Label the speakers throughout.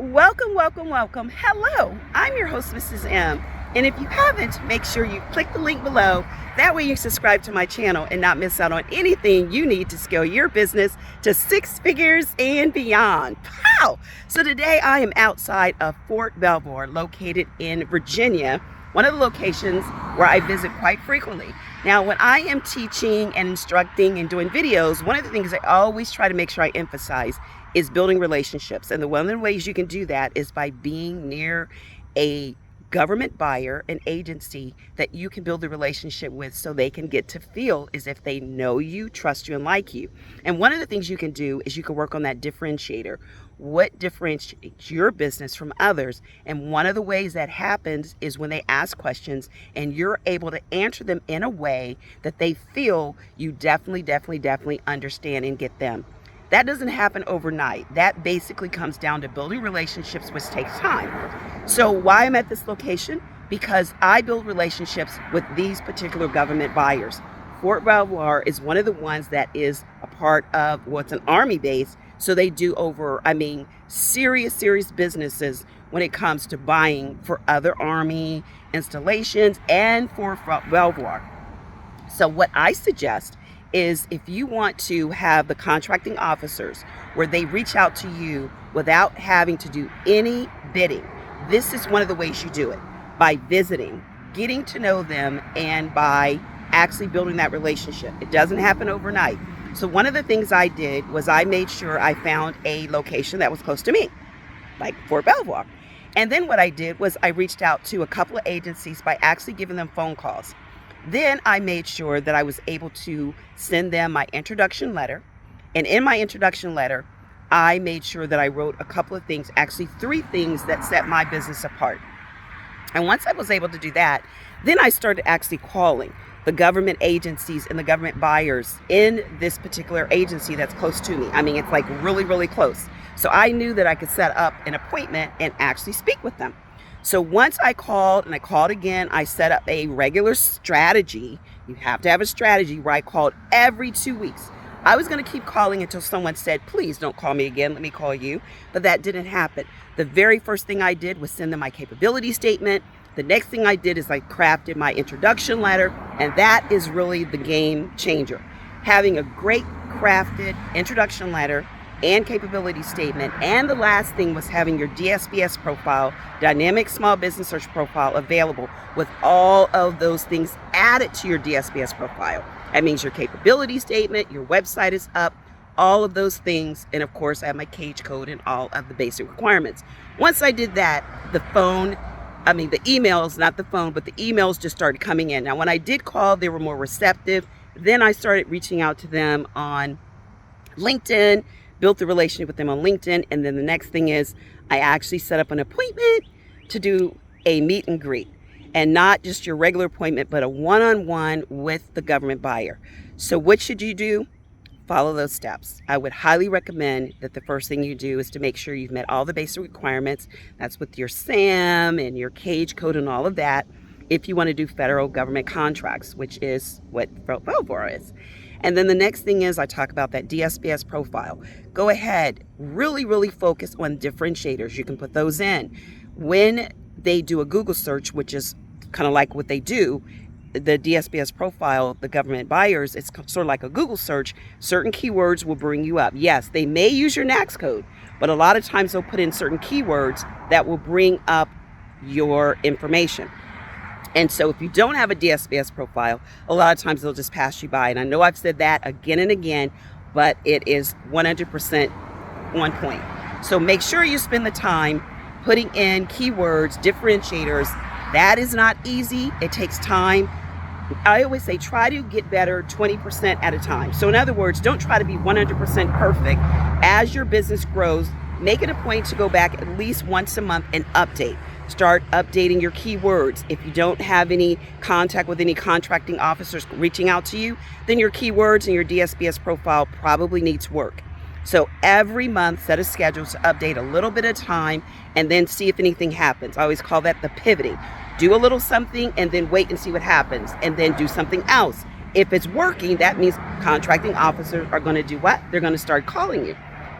Speaker 1: Welcome, welcome, welcome. Hello, I'm your host, Mrs. M. And if you haven't, make sure you click the link below. That way you subscribe to my channel and not miss out on anything you need to scale your business to 6 figures and beyond. Wow! So today I am outside of Fort Belvoir, located in Virginia, one of the locations where I visit quite frequently. Now, when I am teaching and instructing and doing videos, one of the things I always try to make sure I emphasize is building relationships. And one of the ways you can do that is by being near a government buyer, an agency that you can build a relationship with so they can get to feel as if they know you, trust you, and like you. And one of the things you can do is you can work on that differentiator. What differentiates your business from others? And one of the ways that happens is when they ask questions and you're able to answer them in a way that they feel you definitely understand and get them. That doesn't happen overnight. That basically comes down to building relationships, which takes time. So why I'm at this location? Because I build relationships with these particular government buyers. Fort Belvoir is one of the ones that is a part of what's an Army base. So they do serious businesses when it comes to buying for other Army installations and for Belvoir. So what I suggest is if you want to have the contracting officers where they reach out to you without having to do any bidding, this is one of the ways you do it, by visiting, getting to know them, and by actually building that relationship. It doesn't happen overnight. So one of the things I did was I made sure I found a location that was close to me, like Fort Belvoir. And then what I did was I reached out to a couple of agencies by actually giving them phone calls. Then I made sure that I was able to send them my introduction letter. And in my introduction letter, I made sure that I wrote a couple of things, actually 3 things that set my business apart. And once I was able to do that, then I started actually calling the government agencies and the government buyers in this particular agency that's close to me. I mean, it's like really close. So I knew that I could set up an appointment and actually speak with them. So once I called and I called again, I set up a regular strategy. You have to have a strategy where I called every 2 weeks. I was going to keep calling until someone said, please don't call me again, let me call you. But that didn't happen. The very first thing I did was send them my capability statement. The next thing I did is I crafted my introduction letter, and that is really the game changer. Having a great crafted introduction letter and capability statement. And the last thing was having your DSPS profile, dynamic small business search profile, available with all of those things added to your DSPS profile. That means your capability statement, your website is up, all of those things. And of course I have my cage code and all of the basic requirements. Once I did that, the emails, not the phone, but the emails just started coming in. Now when I did call, they were more receptive. Then I started reaching out to them on LinkedIn, built the relationship with them on LinkedIn. And then the next thing is I actually set up an appointment to do a meet and greet, and not just your regular appointment, but a one-on-one with the government buyer. So what should you do? Follow those steps. I would highly recommend that the first thing you do is to make sure you've met all the basic requirements. That's with your SAM and your cage code and all of that. If you want to do federal government contracts, which is what Belvoir is. And then the next thing is I talk about that DSPS profile. Go ahead, really focus on differentiators. You can put those in. When they do a Google search, which is kind of like what they do, the DSPS profile, the government buyers, it's sort of like a Google search. Certain keywords will bring you up. Yes, they may use your NAICS code, but a lot of times they'll put in certain keywords that will bring up your information. And so if you don't have a DSPS profile, a lot of times they'll just pass you by. And I know I've said that again and again, but it is 100% on point. So make sure you spend the time putting in keywords, differentiators. That is not easy. It takes time. I always say try to get better 20% at a time. So in other words, don't try to be 100% perfect. As your business grows, make it a point to go back at least once a month and update. Start updating your keywords. If you don't have any contact with any contracting officers reaching out to you, then your keywords and your DSPS profile probably needs work. So every month, set a schedule to update a little bit at a time and then see if anything happens. I always call that the pivoting. Do a little something and then wait and see what happens, and then do something else. If it's working, that means contracting officers are going to do what? They're going to start calling you.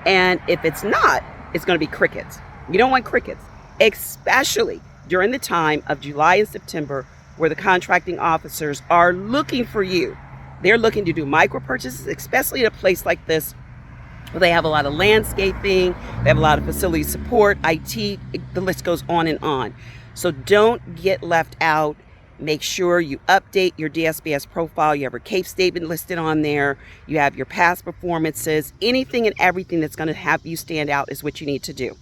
Speaker 1: And if it's not, it's going to be crickets. You don't want crickets, especially during the time of July and September where the contracting officers are looking for you. They're looking to do micro purchases, especially at a place like this where they have a lot of landscaping, they have a lot of facility support, IT, the list goes on and on. So don't get left out. Make sure you update your DSPS profile. You have your CAPE statement listed on there. You have your past performances. Anything and everything that's going to have you stand out is what you need to do.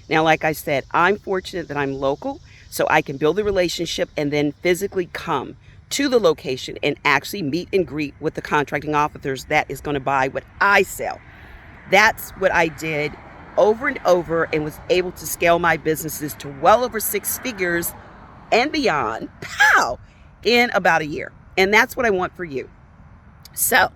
Speaker 1: Now, like I said, I'm fortunate that I'm local, so I can build a relationship and then physically come to the location and actually meet and greet with the contracting officers that is going to buy what I sell. That's what I did over and over and was able to scale my businesses to well over 6 figures and beyond, in about a year. And that's what I want for you. So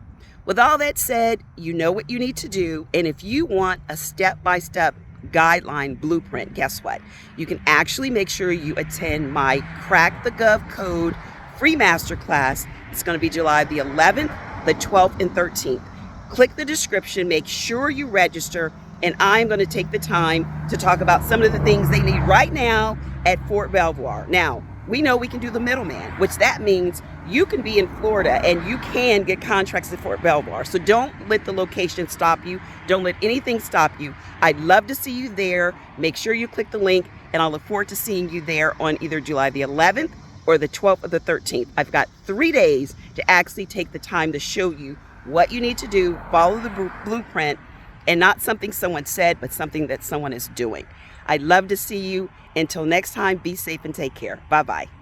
Speaker 1: with all that said, you know what you need to do. And if you want a step-by-step guideline blueprint, guess what? You can actually make sure you attend my Crack the Gov Code free masterclass. It's going to be July the 11th, the 12th, and 13th. Click the description, make sure you register, and I'm going to take the time to talk about some of the things they need right now at Fort Belvoir. Now, we know we can do the middleman, which that means you can be in Florida and you can get contracts at Fort Belvoir. So don't let the location stop you. Don't let anything stop you. I'd love to see you there. Make sure you click the link, and I'll look forward to seeing you there on either July the 11th or the 12th or the 13th. I've got 3 days to actually take the time to show you what you need to do, follow the blueprint, and not something someone said, but something that someone is doing. I'd love to see you. Until next time, be safe and take care. Bye-bye.